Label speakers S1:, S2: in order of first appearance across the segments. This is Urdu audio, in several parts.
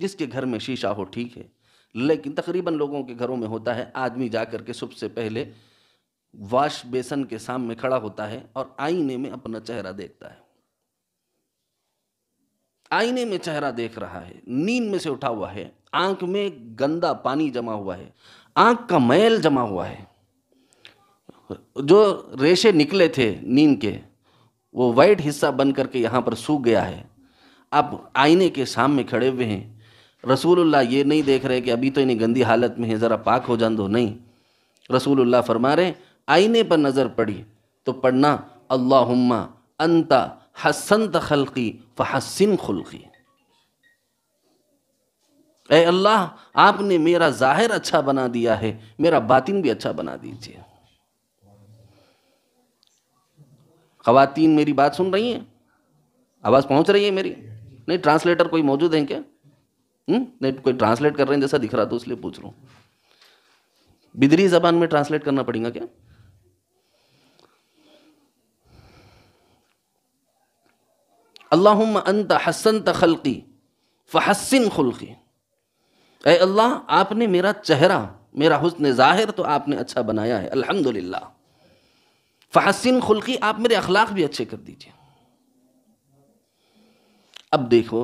S1: جس کے گھر میں شیشہ ہو ٹھیک ہے، لیکن تقریباً لوگوں کے گھروں میں ہوتا ہے آدمی جا کر کے سب سے پہلے واش بیسن کے سامنے کھڑا ہوتا ہے اور آئینے میں اپنا چہرہ دیکھتا ہے، آئینے میں چہرہ دیکھ رہا ہے، نیند میں سے اٹھا ہوا ہے، آنکھ میں گندا پانی جمع ہوا ہے، آنکھ کا میل جمع ہوا ہے، جو ریشے نکلے تھے نیند کے وہ وائٹ حصہ بن کر کے یہاں پر سوکھ گیا ہے۔ اب آئینے کے سامنے کھڑے ہوئے ہیں، رسول اللہ یہ نہیں دیکھ رہے کہ ابھی تو انہیں گندی حالت میں ہے، ذرا پاک ہو جان دو، نہیں، رسول اللہ فرما رہے آئینے پر نظر پڑی تو پڑھنا اللہم انت حسنت خلقی فحسن خلقی، اے اللہ آپ نے میرا ظاہر اچھا بنا دیا ہے، میرا باطن بھی اچھا بنا دیجیے۔ خواتین میری بات سن رہی ہیں؟ آواز پہنچ رہی ہے میری؟ نہیں، ٹرانسلیٹر کوئی موجود ہیں کیا؟ نہیں، کوئی ٹرانسلیٹ کر رہے ہیں جیسا دکھ رہا تو اس لیے پوچھ رہا ہوں۔ بدری زبان میں ٹرانسلیٹ کرنا پڑے گا کیا؟ اللہم انت حسنت خلقی فحسن خلقی، اے اللہ آپ نے میرا چہرہ، میرا حسن ظاہر تو آپ نے اچھا بنایا ہے، الحمدللہ، فحسن خلقی آپ میرے اخلاق بھی اچھے کر دیجئے۔ اب دیکھو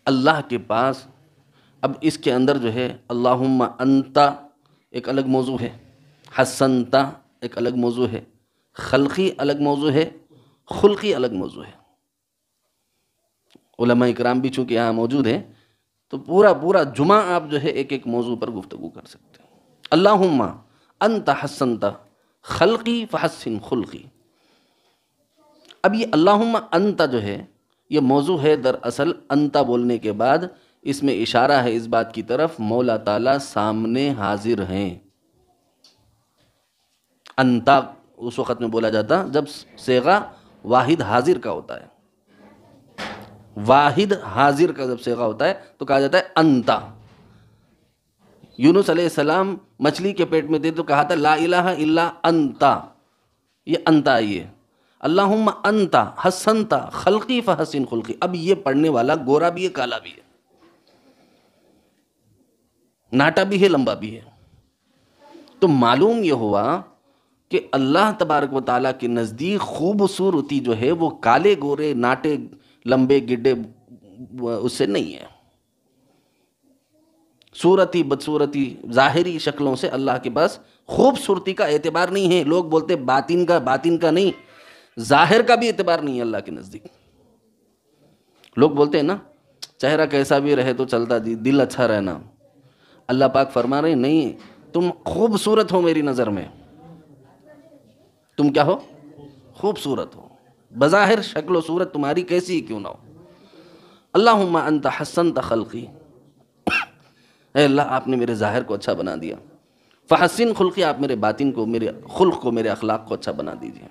S1: اللہ کے پاس، اب اس کے اندر جو ہے اللہم انت ایک الگ موضوع ہے، حسنت ایک الگ موضوع ہے، خلقی الگ موضوع ہے، خلقی الگ موضوع ہے۔ علماء اکرام بھی چونکہ یہاں موجود ہیں تو پورا جمعہ آپ جو ہے ایک ایک موضوع پر گفتگو کر سکتے ہیں۔ اللہم انت حسنت خلقی فحسن خلقی، اب یہ اللہم انت جو ہے یہ موضوع ہے، دراصل انت بولنے کے بعد اس میں اشارہ ہے اس بات کی طرف مولا تعالیٰ سامنے حاضر ہیں۔ انت اس وقت میں بولا جاتا جب صیغہ واحد حاضر کا ہوتا ہے، واحد حاضر کا جب صیغہ ہوتا ہے تو کہا جاتا ہے انت۔ یونس علیہ السلام مچھلی کے پیٹ میں تھے تو کہا تھا لا الہ الا انت، یہ انت آئی ہے۔ اللہم انت حسنت خلقی فحسن خلقی، اب یہ پڑھنے والا گورا بھی ہے کالا بھی ہے، ناٹا بھی ہے لمبا بھی ہے، تو معلوم یہ ہوا کہ اللہ تبارک و تعالیٰ کے نزدیک خوبصورتی جو ہے وہ کالے گورے ناٹے لمبے گڈے اس سے نہیں ہے، صورتی بدصورتی ظاہری شکلوں سے اللہ کے پاس خوبصورتی کا اعتبار نہیں ہے۔ لوگ بولتے باطن کا نہیں، ظاہر کا بھی اعتبار نہیں ہے اللہ کے نزدیک۔ لوگ بولتے ہیں نا چہرہ کیسا بھی رہے تو چلتا جی، دل اچھا رہنا، اللہ پاک فرما رہے ہیں نہیں، تم خوبصورت ہو میری نظر میں، تم کیا ہو؟ خوبصورت ہو، بظاہر شکل و صورت تمہاری کیسی ہی کیوں نہ ہو۔ اللہم انت حسنت خلقی، اے اللہ آپ نے میرے ظاہر کو اچھا بنا دیا، فحسن خلقی آپ میرے باطن کو، میرے خلق کو، میرے اخلاق کو اچھا بنا دیجئے۔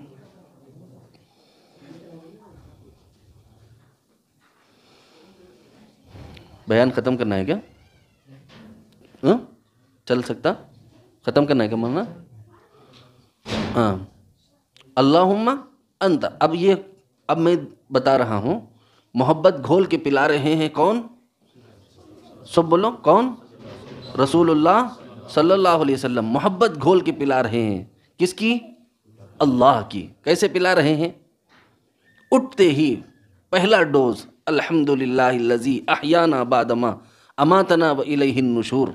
S1: بیان ختم کرنا ہے کیا؟ چل سکتا؟ ختم کرنا ہے کیا مولانا؟ ہاں، اللہم انت، اب میں بتا رہا ہوں محبت گھول کے پلا رہے ہیں کون؟ سب بولو کون؟ رسول اللہ صلی اللہ علیہ وسلم محبت گھول کے پلا رہے ہیں، کس کی؟ اللہ کی۔ کیسے پلا رہے ہیں؟ اٹھتے ہی پہلا ڈوز الحمدللہ الذی احیانا بعد ما اماتنا والیہ النشور،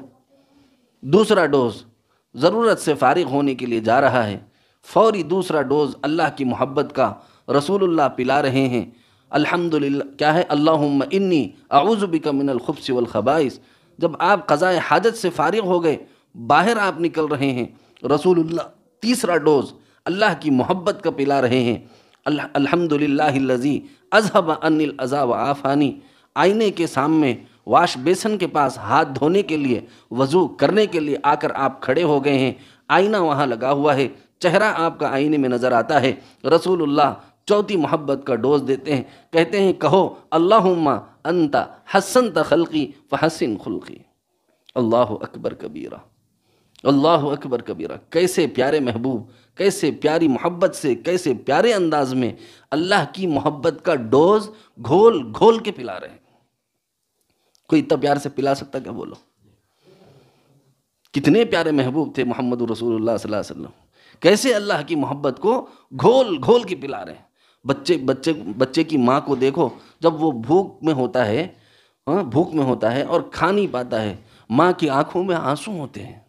S1: دوسرا ڈوز ضرورت سے فارغ ہونے کے لیے جا رہا ہے، فوری دوسرا ڈوز اللہ کی محبت کا رسول اللہ پلا رہے ہیں۔ الحمدللہ کیا ہے؟ اللہم انی اعوذ بک من الخبث والخبائث، جب آپ قضاء حاجت سے فارغ ہو گئے باہر آپ نکل رہے ہیں، رسول اللہ تیسرا ڈوز اللہ کی محبت کا پلا رہے ہیں۔ الحمدللہ الذی اذھب عنی الاذی وعافانی، آئینے کے سامنے واش بیسن کے پاس ہاتھ دھونے کے لیے، وضو کرنے کے لیے آ کر آپ کھڑے ہو گئے ہیں، آئینہ وہاں لگا ہوا ہے، چہرہ آپ کا آئینے میں نظر آتا ہے، رسول اللہ چوتھی محبت کا ڈوز دیتے ہیں، کہتے ہیں کہو اللہم انت حسنت خلقی فحسن خلقی۔ اللہ اکبر کبیرہ، اللہ اکبر کبیرہ۔ کیسے پیارے محبوب، کیسے پیاری محبت سے، کیسے پیارے انداز میں اللہ کی محبت کا ڈوز گھول گھول کے پلا رہے ہیں۔ کوئی اتنا پیار سے پلا سکتا کیا؟ بولو. کتنے پیارے محبوب تھے محمد رسول اللہ صلی اللہ علیہ وسلم. کیسے اللہ کی محبت کو گھول گھول کے پلا رہے ہیں. بچے کی ماں کو دیکھو، جب وہ بھوک میں ہوتا ہے، بھوک میں ہوتا ہے اور کھا نہیں پاتا ہے، ماں کی آنکھوں میں آنسو ہوتے ہیں،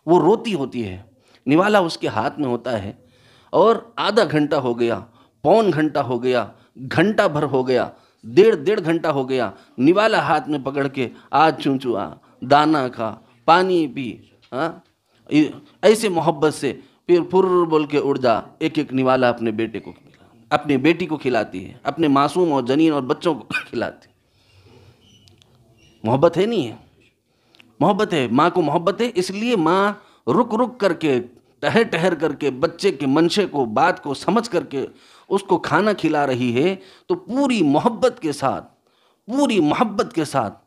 S1: وہ روتی ہوتی ہے، نوالا اس کے ہاتھ میں ہوتا ہے، اور آدھا گھنٹہ ہو گیا، پون گھنٹہ ہو گیا، گھنٹہ بھر ہو گیا، ڈیڑھ گھنٹہ ہو گیا، نوالا ہاتھ میں پکڑ کے آج چونچو آ، دانا کھا، پانی پی، ایسے محبت سے پھر پھر بول کے اڑ جا. ایک ایک نوالا اپنے بیٹے کو، اپنے بیٹی کو کھلاتی ہے، اپنے معصوم اور جنین اور بچوں کو کھلاتی. محبت ہے نہیں ہے؟ محبت ہے. ماں کو محبت ہے، اس لیے ماں رک رک کر کے، ٹہر کر کے بچے کے منشے کو، بات کو سمجھ کر کے اس کو کھانا کھلا رہی ہے، تو پوری محبت کے ساتھ، پوری محبت کے ساتھ،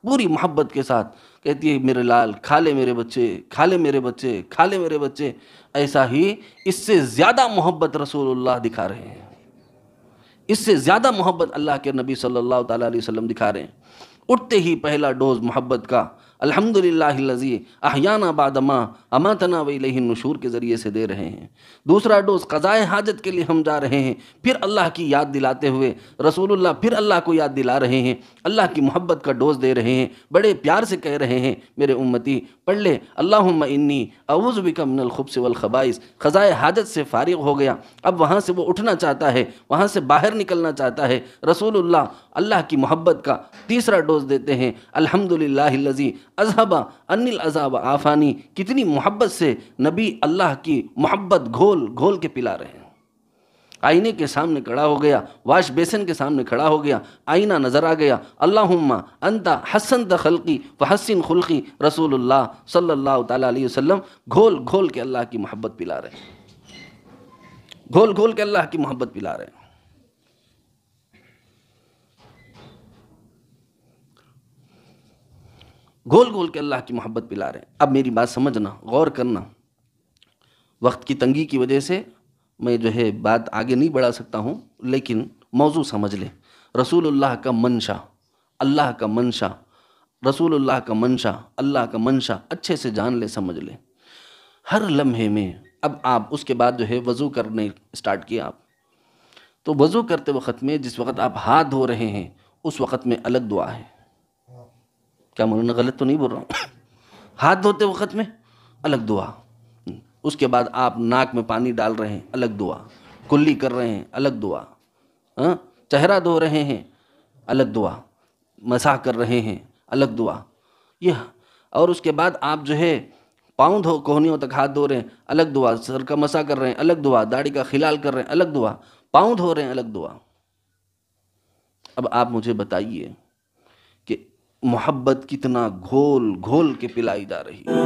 S1: پوری محبت کے ساتھ کہتی ہے میرے لال کھا لے میرے بچے، کھا لے میرے بچے، کھا لے میرے بچے. ایسا ہی اس سے زیادہ محبت رسول اللہ دکھا رہے ہیں، اس سے زیادہ محبت اللہ کے نبی صلی اللہ تعالیٰ علیہ وسلم دکھا رہے ہیں. اٹھتے ہی پہلا ڈوز محبت کا الحمدللہ الذی احیانا بعد ما اماتنا والیہ النشور کے ذریعے سے دے رہے ہیں. دوسرا ڈوز قضائے حاجت کے لیے ہم جا رہے ہیں، پھر اللہ کی یاد دلاتے ہوئے رسول اللہ پھر اللہ کو یاد دلا رہے ہیں، اللہ کی محبت کا ڈوز دے رہے ہیں، بڑے پیار سے کہہ رہے ہیں میرے امتی پڑھ لے اللہم انی اعوذ بک من الخبث والخبائث. قضائے حاجت سے فارغ ہو گیا، اب وہاں سے وہ اٹھنا چاہتا ہے، وہاں سے باہر نکلنا چاہتا ہے. رسول اللہ کی محبت کا تیسرا ڈوز دیتے ہیں الحمدللہ الذی اذھب عنی العذاب عافانی. کتنی محبت سے نبی اللہ کی محبت گھول گھول کے پلا رہے ہیں. آئینے کے سامنے کھڑا ہو گیا، واش بیسن کے سامنے کھڑا ہو گیا، آئینہ نظر آ گیا، اللہم انت حسنت خلقی فحسن خلقی. رسول اللہ صلی اللہ تعالیٰ علیہ وسلم گھول گھول کے اللہ کی محبت پلا رہے ہیں، گھول گھول کے اللہ کی محبت پلا رہے ہیں. گھول گھول کے اللہ کی محبت پلا رہے ہیں. اب میری بات سمجھنا، غور کرنا. وقت کی تنگی کی وجہ سے میں جو ہے بات آگے نہیں بڑھا سکتا ہوں، لیکن موضوع سمجھ لیں. رسول اللہ کا منشا، اللہ کا منشا، رسول اللہ کا منشا، اللہ کا منشا اچھے سے جان لیں، سمجھ لیں. ہر لمحے میں اب آپ اس کے بعد جو ہے وضو کرنے اسٹارٹ کیا آپ، تو وضو کرتے وقت میں جس وقت آپ ہاتھ دھو رہے ہیں اس وقت میں الگ دعا ہے. کیا مولانا غلط تو نہیں بول رہا ہوں؟ ہاتھ دھوتے وقت میں الگ دعا، اس کے بعد آپ ناک میں پانی ڈال رہے ہیں الگ دعا، کلی کر رہے ہیں الگ دعا، چہرہ دھو رہے ہیں الگ دعا، مسح کر رہے ہیں الگ دعا. یہ اور اس کے بعد آپ جو ہے پاؤں دھو کوہنیوں تک ہاتھ دھو رہے ہیں الگ دعا، سر کا مسح کر رہے ہیں الگ دعا، داڑھی کا خلال کر رہے ہیں الگ دعا، پاؤں دھو رہے ہیں الگ دعا. اب آپ مجھے بتائیے کہ محبت کتنا گھول گھول کے پلائی جا رہی ہے.